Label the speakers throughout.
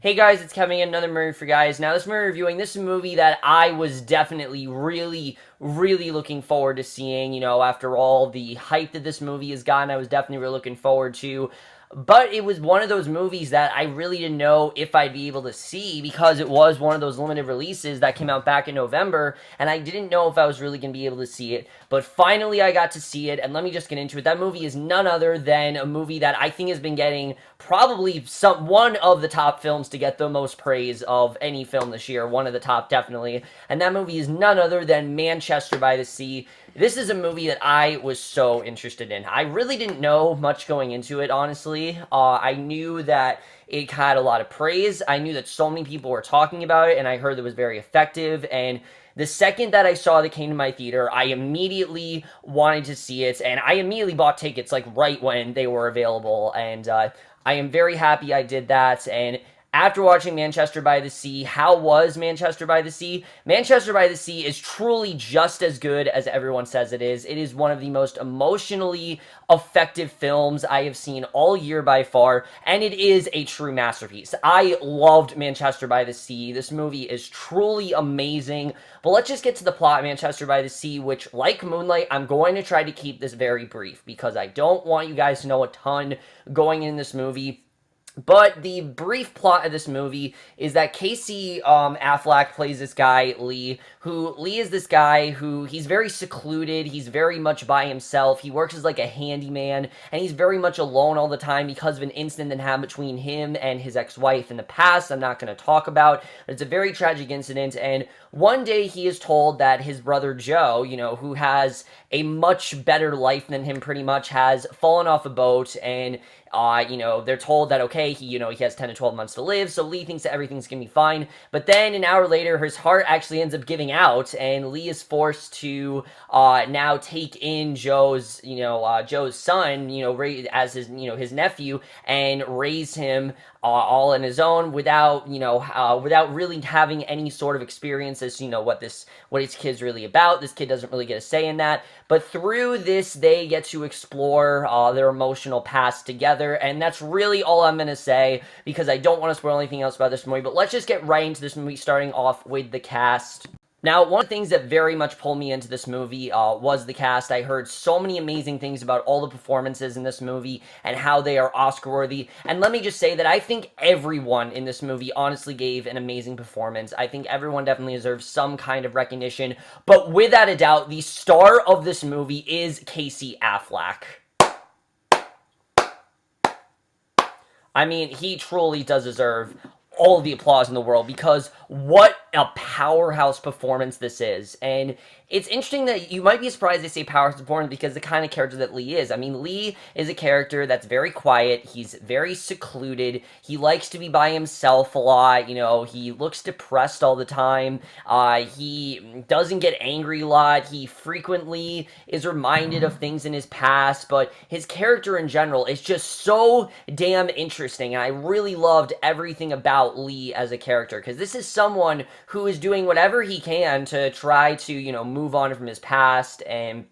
Speaker 1: Hey guys, it's Kevin, another movie for guys. Now this movie reviewing, this is a movie that I was definitely really looking forward to seeing, after all the hype that this movie has gotten, I was definitely really looking forward to. But it was one of those movies that I really didn't know if I'd be able to see because it was one of those limited releases that came out back in November, and I didn't know if I was really going to be able to see it. But finally, I got to see it, and let me just get into it. That movie is none other than a movie that I think has been getting probably one of the top films to get the most praise of any film this year. One of the top, definitely. And that movie is none other than Manchester by the Sea. This is a movie that I was so interested in. I really didn't know much going into it, honestly. I knew that it had a lot of praise. I knew that so many people were talking about it, and I heard it was very effective. And the second that I saw that came to my theater, I immediately wanted to see it, and I immediately bought tickets, like, right when they were available. And I am very happy I did that. And after watching Manchester by the Sea, how was Manchester by the Sea? Manchester by the Sea is truly just as good as everyone says it is. It is one of the most emotionally effective films I have seen all year by far, and it is a true masterpiece. I loved Manchester by the Sea. This movie is truly amazing. But let's just get to the plot of Manchester by the Sea, which, like Moonlight, I'm going to try to keep this very brief because I don't want you guys to know a ton going in this movie. But the brief plot of this movie is that Casey Affleck plays this guy, Lee, Lee is this guy who, he's very secluded, he's very much by himself, he works as like a handyman, and he's very much alone all the time because of an incident that happened between him and his ex-wife in the past. I'm not going to talk about, but it's a very tragic incident, and one day he is told that his brother Joe, who has a much better life than him pretty much, has fallen off a boat, and they're told that, okay, he has 10 to 12 months to live, so Lee thinks that everything's gonna be fine. But then an hour later, his heart actually ends up giving out, and Lee is forced to now take in Joe's son, as his nephew, and raise him all on his own without really having any sort of experience as what his kid's really about. This kid doesn't really get a say in that, but through this they get to explore their emotional past together, and that's really all I'm gonna say because I don't want to spoil anything else about this movie. But let's just get right into this movie, starting off with the cast. Now, one of the things that very much pulled me into this movie was the cast. I heard so many amazing things about all the performances in this movie and how they are Oscar-worthy. And let me just say that I think everyone in this movie honestly gave an amazing performance. I think everyone definitely deserves some kind of recognition. But without a doubt, the star of this movie is Casey Affleck. I mean, he truly does deserve all of the applause in the world because what a powerhouse performance this is. And it's interesting that you might be surprised they say powerhouse performance because the kind of character that Lee is. I mean, Lee is a character that's very quiet, he's very secluded, he likes to be by himself a lot, he looks depressed all the time, he doesn't get angry a lot, he frequently is reminded of things in his past, but his character in general is just so damn interesting, and I really loved everything about Lee as a character, because this is someone who is doing whatever he can to try to, move on from his past and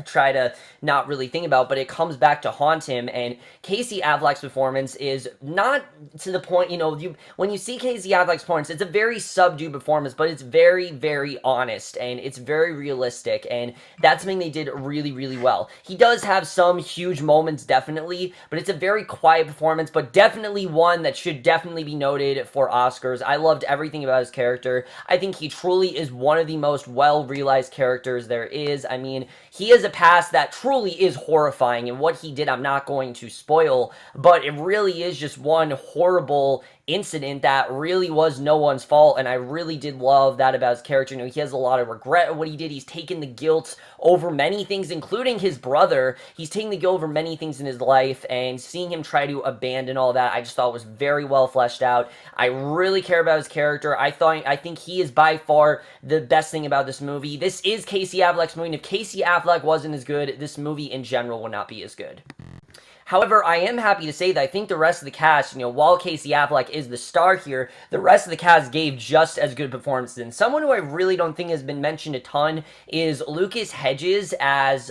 Speaker 1: try to not really think about, but it comes back to haunt him. And Casey Affleck's performance is not to the point, when you see Casey Affleck's performance, it's a very subdued performance, but it's very honest, and it's very realistic, and that's something they did really well. He does have some huge moments, definitely, but it's a very quiet performance, but definitely one that should definitely be noted for Oscars. I loved everything about his character. I think he truly is one of the most well-realized characters there is. I mean, he is a past that truly is horrifying, and what he did I'm not going to spoil, but it really is just one horrible incident that really was no one's fault, and I really did love that about his character. He has a lot of regret of what he did. He's taken the guilt over many things, including his brother. He's taking the guilt over many things in his life, and seeing him try to abandon all that, I just thought was very well fleshed out. I really care about his character. I think he is by far the best thing about this movie. This is Casey Affleck's movie, and if Casey Affleck wasn't as good, this movie in general would not be as good. However, I am happy to say that I think the rest of the cast, while Casey Affleck is the star here, the rest of the cast gave just as good performances. And someone who I really don't think has been mentioned a ton is Lucas Hedges as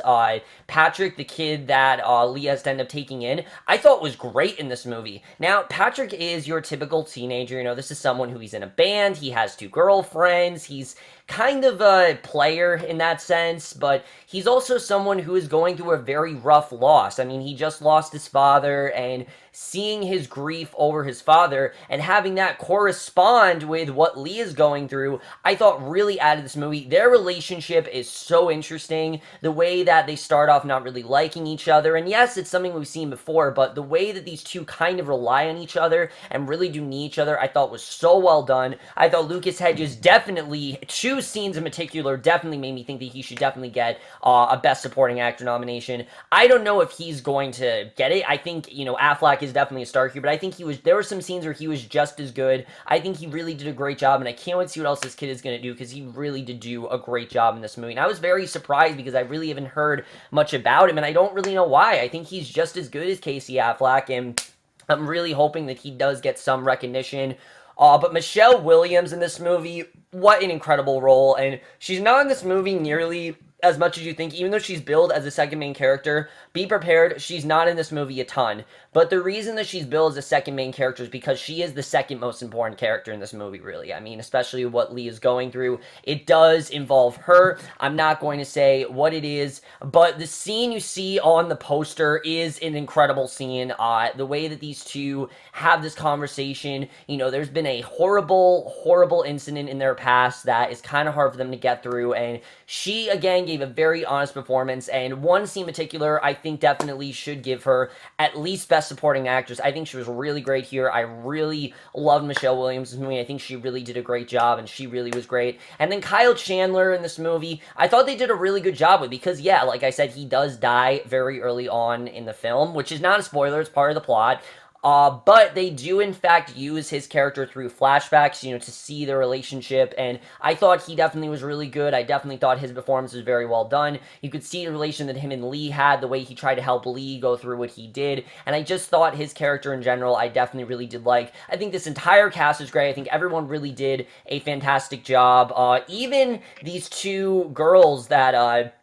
Speaker 1: Patrick, the kid that Lee has to end up taking in. I thought was great in this movie. Now, Patrick is your typical teenager. This is someone who he's in a band, he has two girlfriends, he's kind of a player in that sense, but he's also someone who is going through a very rough loss. I mean, he just lost his father, and seeing his grief over his father and having that correspond with what Lee is going through, I thought really added this movie. Their relationship is so interesting. The way that they start off not really liking each other, and yes, it's something we've seen before, but the way that these two kind of rely on each other and really do need each other, I thought was so well done. I thought Lucas Hedges definitely, two scenes in particular, definitely made me think that he should definitely get a Best Supporting Actor nomination. I don't know if he's going to get it. I think, Affleck is definitely a star here, but I think there were some scenes where he was just as good. I think he really did a great job, and I can't wait to see what else this kid is going to do, because he really did do a great job in this movie. And I was very surprised because I really haven't heard much about him, and I don't really know why. I think he's just as good as Casey Affleck, and I'm really hoping that he does get some recognition. But Michelle Williams in this movie, what an incredible role, and she's not in this movie nearly as much as you think, even though she's billed as a second main character. Be prepared, she's not in this movie a ton. But the reason that she's billed as a second main character is because she is the second most important character in this movie, really. I mean, especially what Lee is going through. It does involve her. I'm not going to say what it is, but the scene you see on the poster is an incredible scene. The way that these two have this conversation, there's been a horrible, horrible incident in their past that is kind of hard for them to get through, and she, again, gave a very honest performance, and one scene in particular I think definitely should give her at least Best Supporting Actress. I think she was really great here. I really loved Michelle Williams in this movie. I think she really did a great job, and she really was great. And then Kyle Chandler in this movie, I thought they did a really good job with, because, yeah, like I said, he does die very early on in the film, which is not a spoiler, it's part of the plot. But they do, in fact, use his character through flashbacks, to see the relationship, and I thought he definitely was really good. I definitely thought his performance was very well done. You could see the relation that him and Lee had, the way he tried to help Lee go through what he did, and I just thought his character in general, I definitely really did like. I think this entire cast is great. I think everyone really did a fantastic job. Even these two girls that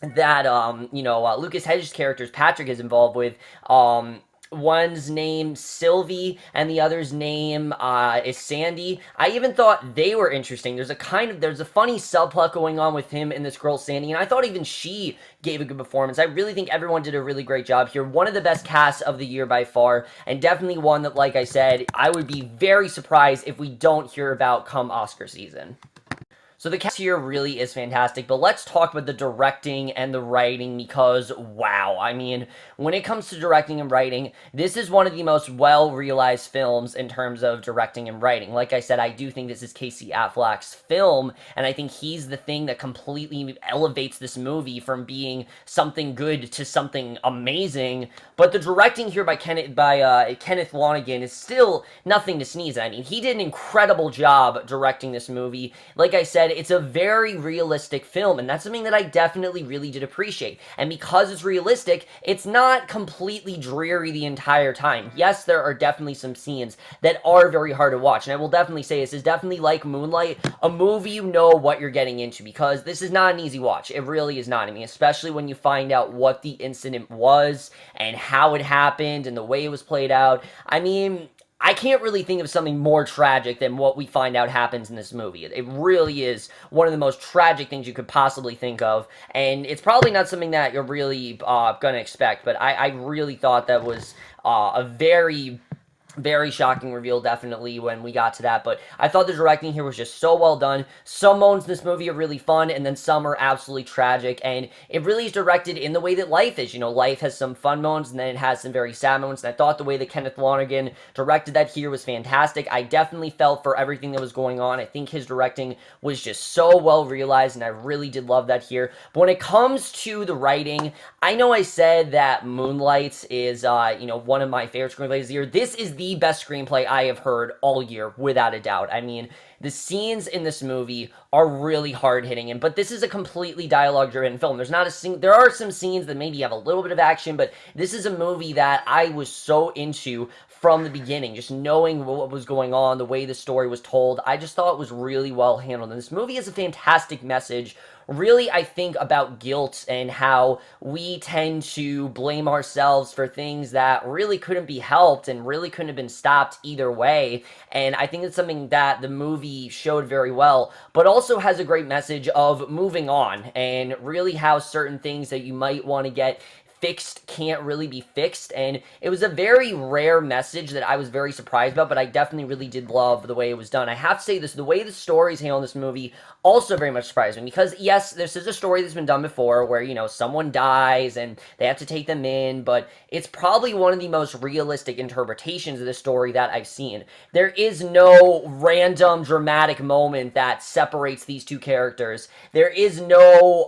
Speaker 1: Lucas Hedges' characters, Patrick, is involved with, one's name Sylvie, and the other's name is Sandy. I even thought they were interesting. There's a funny subplot going on with him and this girl Sandy, and I thought even she gave a good performance. I really think everyone did a really great job here. One of the best casts of the year by far, and definitely one that, like I said, I would be very surprised if we don't hear about come Oscar season. So the cast here really is fantastic, but let's talk about the directing and the writing, because, wow, I mean, when it comes to directing and writing, this is one of the most well-realized films in terms of directing and writing. Like I said, I do think this is Casey Affleck's film, and I think he's the thing that completely elevates this movie from being something good to something amazing. But the directing here by Kenneth Lonergan is still nothing to sneeze at. I mean, he did an incredible job directing this movie. Like I said, it's a very realistic film, and that's something that I definitely really did appreciate. And because it's realistic, it's not completely dreary the entire time. Yes, there are definitely some scenes that are very hard to watch, and I will definitely say this is definitely like Moonlight, a movie you know what you're getting into, because this is not an easy watch. It really is not. I mean, especially when you find out what the incident was, and how it happened, and the way it was played out. I mean, I can't really think of something more tragic than what we find out happens in this movie. It really is one of the most tragic things you could possibly think of, and it's probably not something that you're really gonna expect, but I really thought that was a very shocking reveal, definitely, when we got to that. But I thought the directing here was just so well done. Some moments in this movie are really fun, and then some are absolutely tragic, and it really is directed in the way that life is. Life has some fun moments, and then it has some very sad moments, and I thought the way that Kenneth Lonergan directed that here was fantastic. I definitely felt for everything that was going on. I think his directing was just so well realized, and I really did love that here. But when it comes to the writing, I know I said that Moonlight is, one of my favorite screenplays of the year. This is the the best screenplay I have heard all year, without a doubt. I mean, the scenes in this movie are really hard hitting, but this is a completely dialogue driven film. There's not a there are some scenes that maybe have a little bit of action, but this is a movie that I was so into from the beginning, just knowing what was going on, the way the story was told. I just thought it was really well handled. And this movie has a fantastic message, really, I think, about guilt and how we tend to blame ourselves for things that really couldn't be helped and really couldn't have been stopped either way. And I think it's something that the movie showed very well, but also has a great message of moving on and really how certain things that you might want to get fixed can't really be fixed. And it was a very rare message that I was very surprised about, but I definitely really did love the way it was done. I have to say this, the way the stories handled in this movie also very much surprised me, because yes, this is a story that's been done before where, you know, someone dies and they have to take them in, but it's probably one of the most realistic interpretations of the story that I've seen. There is no random dramatic moment that separates these two characters. There is no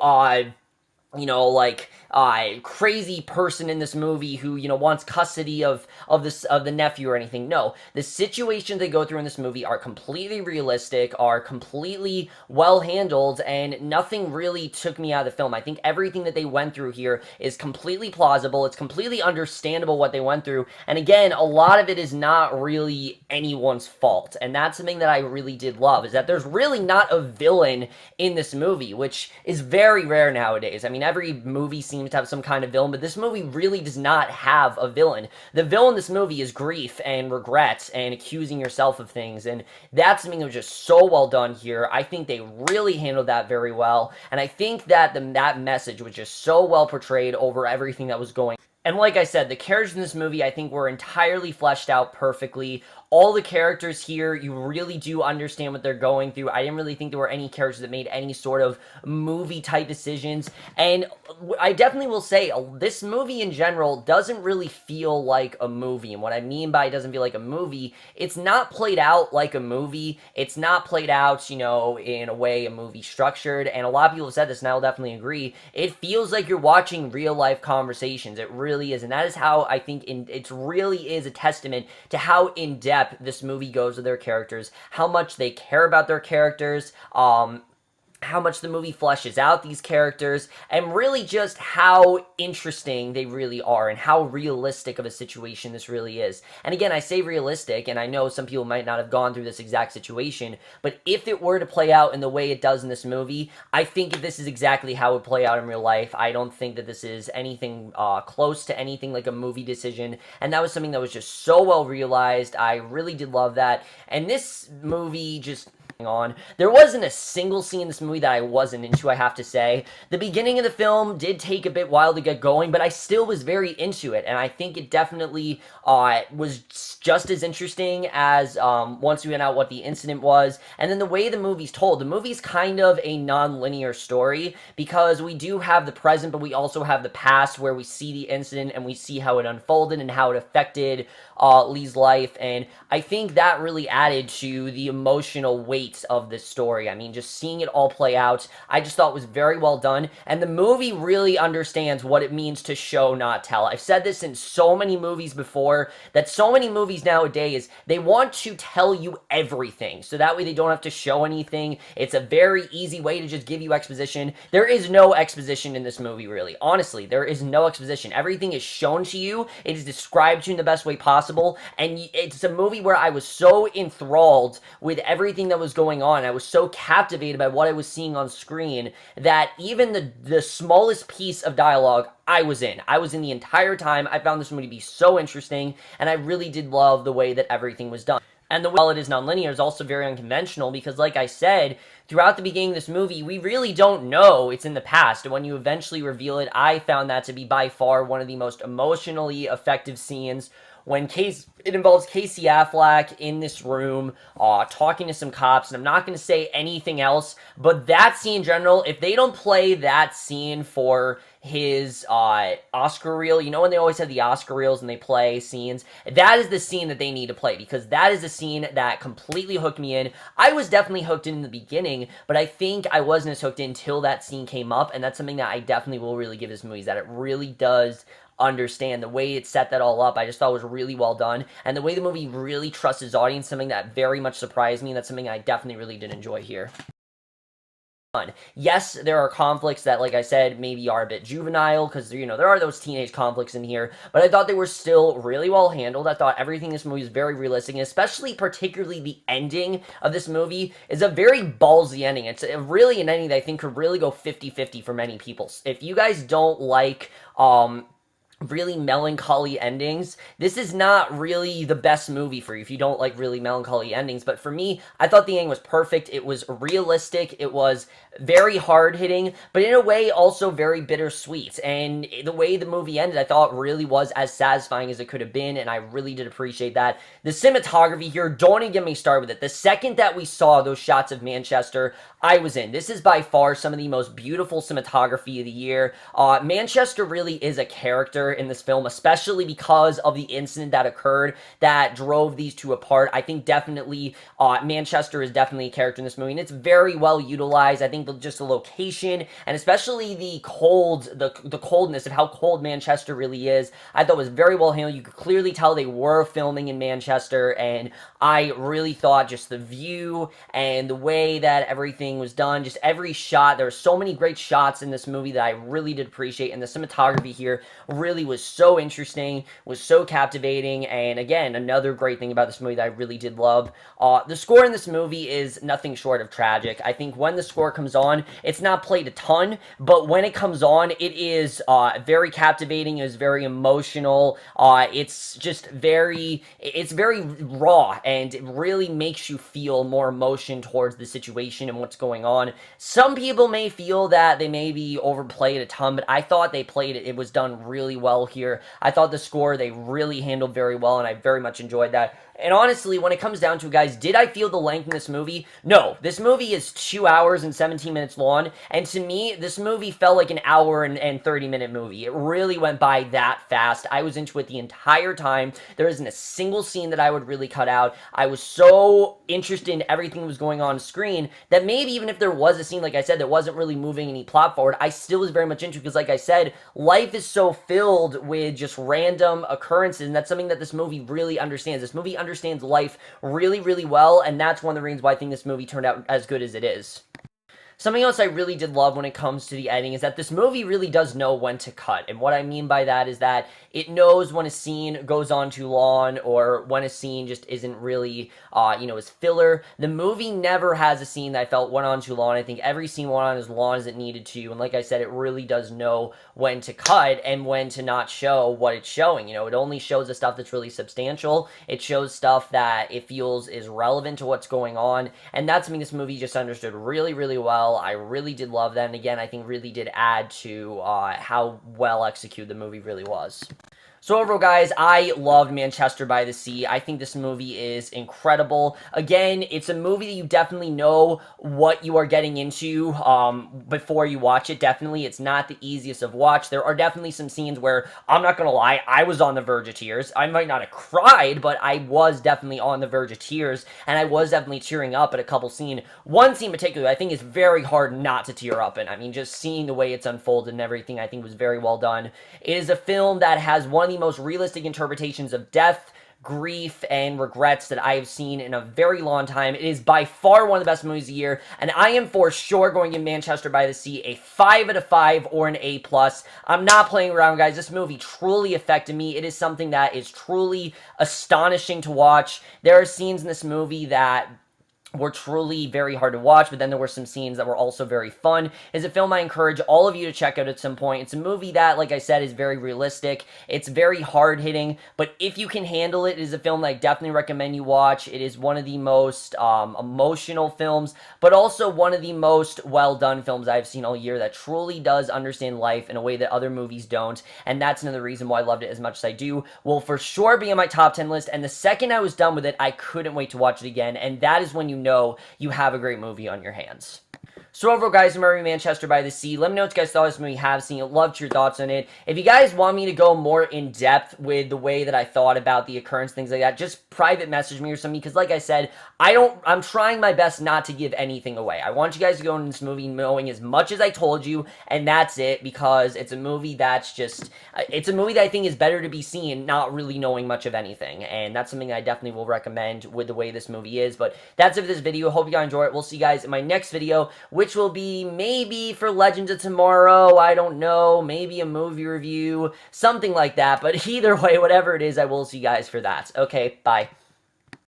Speaker 1: crazy person in this movie who, you know, wants custody of the nephew or anything. No, the situations they go through in this movie are completely realistic, are completely well handled, and nothing really took me out of the film. I think everything that they went through here is completely plausible. It's completely understandable what they went through, and again, a lot of it is not really anyone's fault, and that's something that I really did love, is that there's really not a villain in this movie, which is very rare nowadays. I mean, every movie seems to have some kind of villain, but this movie really does not have a villain. The villain in this movie is grief and regret and accusing yourself of things, and that's something that was just so well done here. I think they really handled that very well, and I think that that message was just so well portrayed over everything that was going on. And like I said, the characters in this movie, I think, were entirely fleshed out perfectly. All the characters here, you really do understand what they're going through. I didn't really think there were any characters that made any sort of movie-type decisions. And I definitely will say, this movie in general doesn't really feel like a movie. And what I mean by it doesn't feel like a movie, it's not played out like a movie. It's not played out, you know, in a way a movie structured. And a lot of people have said this, and I'll definitely agree. It feels like you're watching real-life conversations. It really is. And that is how I think it really is a testament to how in-depth this movie goes with their characters, how much they care about their characters, how much the movie fleshes out these characters, and really just how interesting they really are and how realistic of a situation this really is. And again, I say realistic, and I know some people might not have gone through this exact situation, but if it were to play out in the way it does in this movie, I think this is exactly how it would play out in real life. I don't think that this is anything close to anything like a movie decision, and that was something that was just so well realized. I really did love that, and this movie just on. There wasn't a single scene in this movie that I wasn't into, I have to say. The beginning of the film did take a bit while to get going, but I still was very into it, and I think it definitely was just as interesting as once we went out what the incident was. And then the way the movie's told. The movie's kind of a non-linear story, because we do have the present, but we also have the past, where we see the incident and we see how it unfolded and how it affected Lee's life, and I think that really added to the emotional weight of this story. I mean, just seeing it all play out, I just thought was very well done, and the movie really understands what it means to show, not tell. I've said this in so many movies before, that so many movies nowadays, they want to tell you everything, so that way they don't have to show anything. It's a very easy way to just give you exposition. There is no exposition in this movie, really. Honestly, there is no exposition. Everything is shown to you, it is described to you in the best way possible, and it's a movie where I was so enthralled with everything that was going on. I was so captivated by what I was seeing on screen that even the smallest piece of dialogue I was in. I was in the entire time. I found this movie to be so interesting, and I really did love the way that everything was done. And the way it is non-linear is also very unconventional, because like I said, throughout the beginning of this movie, we really don't know it's in the past, and when you eventually reveal it, I found that to be by far one of the most emotionally effective scenes, when it involves Casey Affleck in this room, talking to some cops, and I'm not going to say anything else, but that scene in general, if they don't play that scene for his Oscar reel, you know when they always have the Oscar reels and they play scenes, that is the scene that they need to play, because that is the scene that completely hooked me in. I was definitely hooked in the beginning, but I think I wasn't as hooked in until that scene came up, and that's something that I definitely will really give this movie, is that it really does understand. The way it set that all up, I just thought was really well done. And the way the movie really trusts its audience, something that very much surprised me, and that's something I definitely really did enjoy here. Yes, there are conflicts that, like I said, maybe are a bit juvenile, because, you know, there are those teenage conflicts in here, but I thought they were still really well handled. I thought everything in this movie is very realistic, and especially, particularly, the ending of this movie is a very ballsy ending. It's really an ending that I think could really go 50-50 for many people. If you guys don't like, really melancholy endings, this is not really the best movie for you if you don't like really melancholy endings. But for me, I thought the ending was perfect. It was realistic. It was very hard-hitting, but in a way also very bittersweet. And the way the movie ended, I thought really was as satisfying as it could have been, and I really did appreciate that. The cinematography here, don't even get me started with it. The second that we saw those shots of Manchester, I was in. This is by far some of the most beautiful cinematography of the year. Manchester really is a character in this film, especially because of the incident that occurred that drove these two apart. I think definitely Manchester is definitely a character in this movie, and it's very well utilized. I think just the location, and especially the coldness of how cold Manchester really is, I thought was very well handled. You could clearly tell they were filming in Manchester, and I really thought just the view and the way that everything was done, just every shot, there were so many great shots in this movie that I really did appreciate, and the cinematography here really was so interesting, was so captivating, and again, another great thing about this movie that I really did love. The score in this movie is nothing short of tragic. I think when the score comes on, it's not played a ton, but when it comes on, it is very captivating, it is very emotional, it's very raw, and it really makes you feel more emotion towards the situation and what's going on. Some people may feel that they maybe overplayed a ton, but I thought they played it. It was done really well here. I thought the score they really handled very well, and I very much enjoyed that. And honestly, when it comes down to it, guys, did I feel the length in this movie? No. This movie is 2 hours and 17 minutes long, and to me, this movie felt like an hour and 30-minute movie. It really went by that fast. I was into it the entire time. There isn't a single scene that I would really cut out. I was so interested in everything that was going on screen that maybe even if there was a scene, like I said, that wasn't really moving any plot forward, I still was very much into it because, like I said, life is so filled with just random occurrences, and that's something that this movie really understands. This movie understands life really, really well, and that's one of the reasons why I think this movie turned out as good as it is. Something else I really did love when it comes to the editing is that this movie really does know when to cut. And what I mean by that is that it knows when a scene goes on too long or when a scene just isn't really, is filler. The movie never has a scene that I felt went on too long. I think every scene went on as long as it needed to. And like I said, it really does know when to cut and when to not show what it's showing. You know, it only shows the stuff that's really substantial. It shows stuff that it feels is relevant to what's going on. And that's something this movie just understood really, really well. I really did love that, and again, I think really did add to how well executed the movie really was. So overall, guys, I loved Manchester by the Sea. I think this movie is incredible. Again, it's a movie that you definitely know what you are getting into before you watch it. Definitely, it's not the easiest of watch. There are definitely some scenes where, I'm not going to lie, I was on the verge of tears. I might not have cried, but I was definitely on the verge of tears, and I was definitely tearing up at a couple scenes. One scene in particular, I think is very hard not to tear up in. I mean, just seeing the way it's unfolded and everything, I think was very well done. It is a film that has one of the most realistic interpretations of death, grief, and regrets that I have seen in a very long time. It is by far one of the best movies of the year, and I am for sure going to give Manchester by the Sea a 5 out of 5 or an A+. I'm not playing around, guys. This movie truly affected me. It is something that is truly astonishing to watch. There are scenes in this movie that were truly very hard to watch, but then there were some scenes that were also very fun. It's a film I encourage all of you to check out at some point. It's a movie that, like I said, is very realistic. It's very hard-hitting, but if you can handle it, it is a film that I definitely recommend you watch. It is one of the most emotional films, but also one of the most well-done films I've seen all year that truly does understand life in a way that other movies don't, and that's another reason why I loved it as much as I do. Will for sure be on my top 10 list, and the second I was done with it, I couldn't wait to watch it again, and that is when you know you have a great movie on your hands. So overall, guys, Murray Manchester by the Sea. Let me know what you guys thought of this movie, have seen it, loved your thoughts on it. If you guys want me to go more in depth with the way that I thought about the occurrence, things like that, just private message me or something, because like I said, I'm trying my best not to give anything away. I want you guys to go into this movie knowing as much as I told you, and that's it, because it's a movie that's just, it's a movie that I think is better to be seen not really knowing much of anything, and that's something I definitely will recommend with the way this movie is. But that's it for this video. Hope you guys enjoy it. We'll see you guys in my next video, which will be maybe for Legends of Tomorrow, I don't know, maybe a movie review, something like that, but either way, whatever it is, I will see you guys for that. Okay, bye.